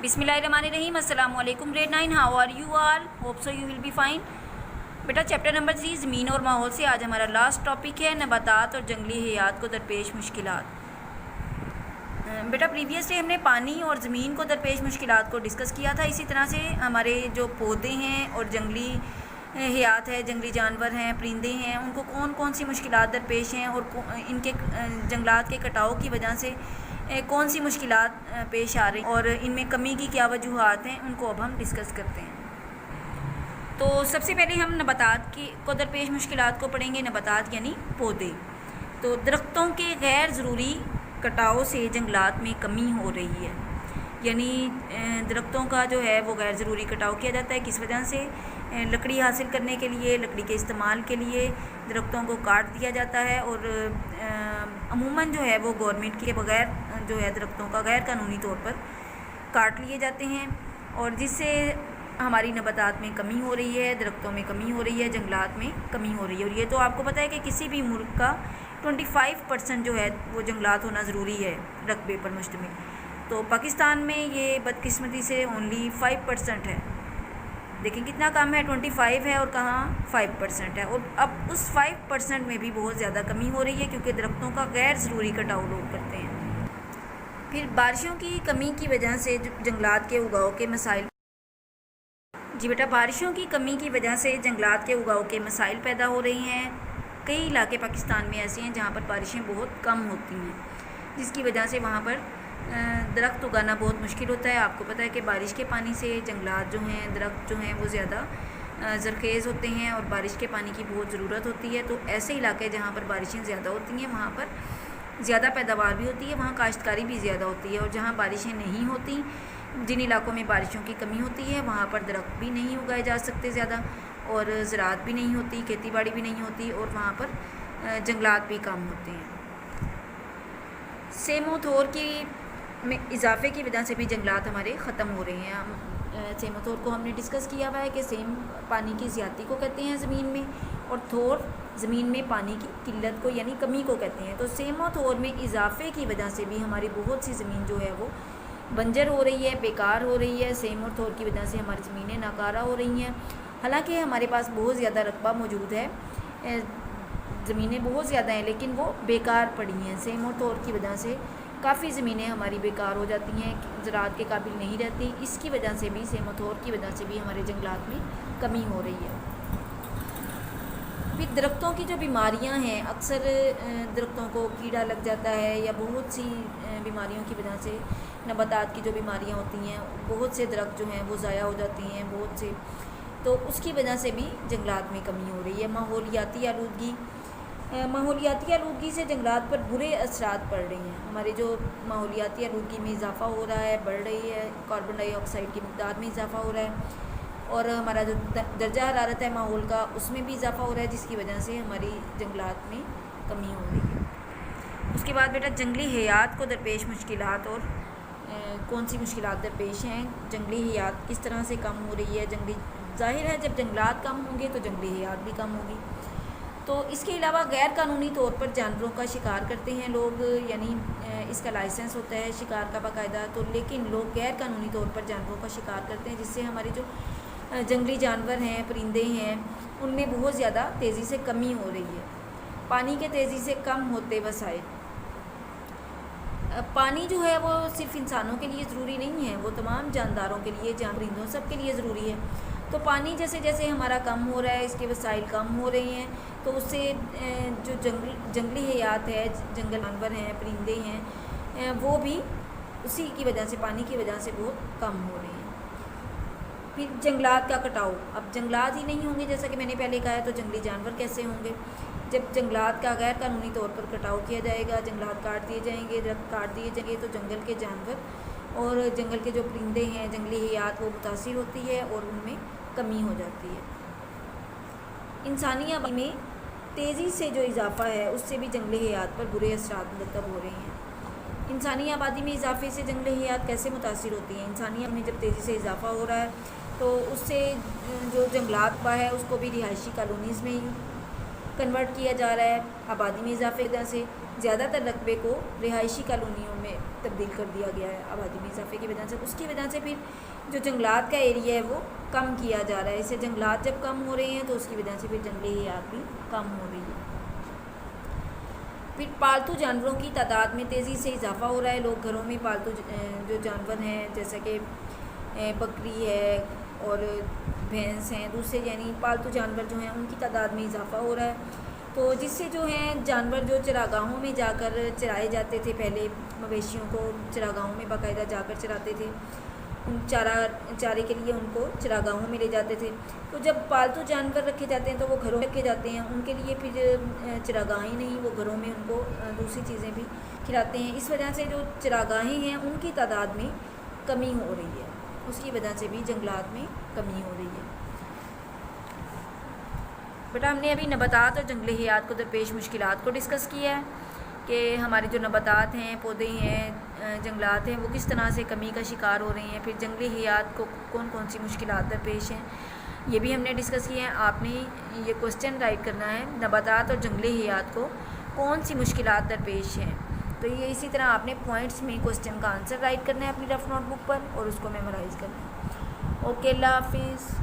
बिस्मिल्लाहिर्रहमानिर्रहीम। अस्सलाम वालेकुम grade 9, how are you all? Hope so you will be fine. बेटा चैप्टर नंबर 3 ज़मीन और माहौल से आज हमारा लास्ट टॉपिक है नबातात और जंगली हयात को दरपेश मुश्किलात। बेटा प्रीवियसली हमने पानी और ज़मीन को दरपेश मुश्किलात को डिस्कस किया था। इसी तरह से हमारे जो पौधे हैं और जंगली हयात है, जंगली जानवर हैं, परिंदे हैं, उनको कौन कौन सी मुश्किलात दरपेश हैं और इनके जंगलात के कटाव की वजह से कौन सी मुश्किलात पेश आ रही और इनमें कमी की क्या वजूहात हैं, उनको अब हम डिस्कस करते हैं। तो सबसे पहले हम नबातात को दरपेश मुश्किलात को पढ़ेंगे। नबातात यानी पौधे। तो दरख्तों के गैर ज़रूरी कटाव से जंगलात में कमी हो रही है, यानी दरख्तों का जो है वो गैर ज़रूरी कटाव किया जाता है। किस वजह से? लकड़ी हासिल करने के लिए, लकड़ी के इस्तेमाल के लिए दरख्तों को काट दिया जाता है और अमूमन जो है वो गवर्नमेंट के बगैर जो है दरख्तों का गैर कानूनी तौर पर काट लिए जाते हैं और जिससे हमारी नबातात में कमी हो रही है, दरख्तों में कमी हो रही है, जंगलात में कमी हो रही है। और ये तो आपको पता है कि किसी भी मुल्क का 25% जो है वो जंगलात होना ज़रूरी है रकबे पर मुश्तमिल। तो पाकिस्तान में ये बदकिस्मती से ओनली 5% है। देखें कितना कम है, 25 है और कहाँ 5% है। और अब उस 5% में भी बहुत ज़्यादा कमी हो रही है क्योंकि दरख्तों का गैर ज़रूरी कटाव लोग करते हैं। फिर बारिशों की कमी की वजह से जंगलात के उगाव के मसाइल। जी बेटा, बारिशों की कमी की वजह से जंगलात के उगाव के मसाइल पैदा हो रही हैं। कई इलाके पाकिस्तान में ऐसे हैं जहाँ पर बारिशें बहुत कम होती हैं, जिसकी वजह से वहाँ पर दरख्त उगाना बहुत मुश्किल होता है। आपको पता है कि बारिश के पानी से जंगलात जो हैं, दरख्त जो हैं वो ज़्यादा ज़रखेज़ होते हैं और बारिश के पानी की बहुत ज़रूरत होती है। तो ऐसे इलाके जहाँ पर बारिशें ज़्यादा होती हैं वहाँ पर ज़्यादा पैदावार भी होती है, वहाँ काश्तकारी भी ज़्यादा होती है। और जहाँ बारिशें नहीं होती, जिन इलाकों में बारिशों की कमी होती है, वहाँ पर दरख्त भी नहीं उगाए जा सकते ज़्यादा और ज़राअत भी नहीं होती, खेती बाड़ी भी नहीं होती और वहाँ पर जंगलात भी कम होते हैं। सेमोथोर की में इजाफे की वजह से भी जंगलात हमारे ख़त्म हो रहे हैं। हम सेमोथोर को हमने डिस्कस किया हुआ है कि सेम पानी की ज़्यादती को कहते हैं ज़मीन में और थोर ज़मीन में पानी की किल्लत को यानी कमी को कहते हैं। तो सेमोथोर में इजाफे की वजह से भी हमारी बहुत सी ज़मीन जो है वो बंजर हो रही है, बेकार हो रही है। सेमोथोर की वजह से हमारी ज़मीनें नाकारा हो रही हैं। हालांकि हमारे पास बहुत ज़्यादा रकबा मौजूद है, ज़मीनें बहुत ज़्यादा हैं, लेकिन वो बेकार पड़ी हैं। सेमोथोर की वजह से काफ़ी ज़मीनें हमारी बेकार हो जाती हैं, ज़राअत के काबिल नहीं रहती। इसकी वजह से भी, सेमोथोर की वजह से भी हमारे जंगलात में कमी हो रही है। फिर दरख्तों की जो बीमारियां हैं, अक्सर दरख्तों को कीड़ा लग जाता है या बहुत सी बीमारियों की वजह से नबातात की जो बीमारियां होती हैं, बहुत से दरख्त जो हैं वो ज़ाया हो जाती हैं बहुत से। तो उसकी वजह से भी जंगलात में कमी हो रही है। माहौलियाती आलूदगी से जंगलात पर बुरे असरात पड़ रही हैं। हमारे जो माहौलियाती आलूदगी में इजाफ़ा हो रहा है, बढ़ रही है, कार्बन डाइऑक्साइड की मिक़दार में इजाफ़ा हो रहा है और हमारा जो दर्जा हरारत है माहौल का, उसमें भी इजाफ़ा हो रहा है, जिसकी वजह से हमारी जंगलात में कमी हो रही है। उसके बाद बेटा जंगली हयात को दरपेश मुश्किलात और कौन सी मुश्किलात दरपेश हैं, जंगली हयात किस तरह से कम हो रही है। ज़ाहिर है जब जंगलात कम होंगे तो जंगली हयात भी कम होगी। तो इसके अलावा गैर कानूनी तौर पर जानवरों का शिकार करते हैं लोग, यानी इसका लाइसेंस होता है शिकार का बाकायदा, तो लेकिन लोग गैर कानूनी तौर पर जानवरों का शिकार करते हैं, जिससे हमारे जो जंगली जानवर हैं, परिंदे हैं, उनमें बहुत ज़्यादा तेज़ी से कमी हो रही है। पानी के तेज़ी से कम होते वसाइल। पानी जो है वो सिर्फ इंसानों के लिए ज़रूरी नहीं है, वो तमाम जानदारों के लिए, परिंदों सब के लिए ज़रूरी है। तो पानी जैसे जैसे हमारा कम हो रहा है, इसके वसाइल कम हो रहे हैं, तो उससे जो जंगली हयात है, जंगल जानवर हैं, परिंदे हैं, वो भी उसी की वजह से, पानी की वजह से बहुत कम हो रहे हैं। फिर जंगलात का कटाव। अब जंगलात ही नहीं होंगे, जैसा कि मैंने पहले कहा है, तो जंगली जानवर कैसे होंगे? जब जंगलात का गैर कानूनी तौर पर कटाव किया जाएगा, जंगलात काट दिए जाएंगे, दरख्त काट दिए जाएंगे, तो जंगल के जानवर और जंगल के जो परिंदे हैं, जंगली हयात, वो मुतासिर होती है और उनमें कमी हो जाती है। इंसानी आबादी में तेज़ी से जो इजाफ़ा है, उससे भी जंगली हयात पर बुरे असरात मुरतब हो रहे हैं। इंसानी आबादी में इजाफे से जंगली हयात कैसे मुतासिर होती हैं? इंसानी आबादी में जब तेज़ी से इजाफ़ा हो रहा है तो उससे जो जंगलात है उसको भी रिहायशी कॉलोनीज़ में کنورٹ کیا جا رہا ہے آبادی میں اضافے کی وجہ سے، زیادہ تر رقبے کو رہائشی کالونیوں میں تبدیل کر دیا گیا ہے آبادی میں اضافے کی وجہ سے۔ اس کی وجہ سے پھر جو جنگلات کا ایریا ہے وہ کم کیا جا رہا ہے، اس سے جنگلات جب کم ہو رہے ہیں تو اس کی وجہ سے پھر جنگلی حیات بھی کم ہو رہی ہے۔ پھر پالتو جانوروں کی تعداد میں تیزی سے اضافہ ہو رہا ہے، لوگ گھروں میں پالتو جو جانور ہیں جیسا کہ بکری ہے اور بھینس ہیں، دوسرے یعنی پالتو جانور جو ہیں ان کی تعداد میں اضافہ ہو رہا ہے، تو جس سے جو ہیں جانور جو چراگاہوں میں جا کر چرائے جاتے تھے، پہلے مویشیوں کو چراگاہوں میں باقاعدہ جا کر چراتے تھے، چارے کے لیے ان کو چراگاہوں میں لے جاتے تھے، تو جب پالتو جانور رکھے جاتے ہیں تو وہ گھروں میں رکھے جاتے ہیں، ان کے لیے پھر چراگاہیں نہیں، وہ گھروں میں ان کو دوسری چیزیں بھی کھلاتے ہیں، اس وجہ سے جو چراگاہیں ہیں ان کی تعداد میں کمی ہو رہی ہے، اس کی وجہ سے بھی جنگلات میں کمی ہو رہی ہے۔ بیٹا ہم نے ابھی نباتات اور جنگلی حیات کو درپیش مشکلات کو ڈسکس کیا ہے کہ ہمارے جو نباتات ہیں، پودے ہیں، جنگلات ہیں، وہ کس طرح سے کمی کا شکار ہو رہے ہیں، پھر جنگلی حیات کو کون کون سی مشکلات درپیش ہیں، یہ بھی ہم نے ڈسکس کیا ہے۔ آپ نے یہ کوسچن رائٹ کرنا ہے، نباتات اور جنگلی حیات کو کون سی مشکلات درپیش ہیں، تو یہ اسی طرح آپ نے پوائنٹس میں کوسچن کا آنسر رائٹ کرنا ہے اپنی رف نوٹ بک پر اور اس کو میمورائز کرنا ہے۔ اوکے، اللہ حافظ۔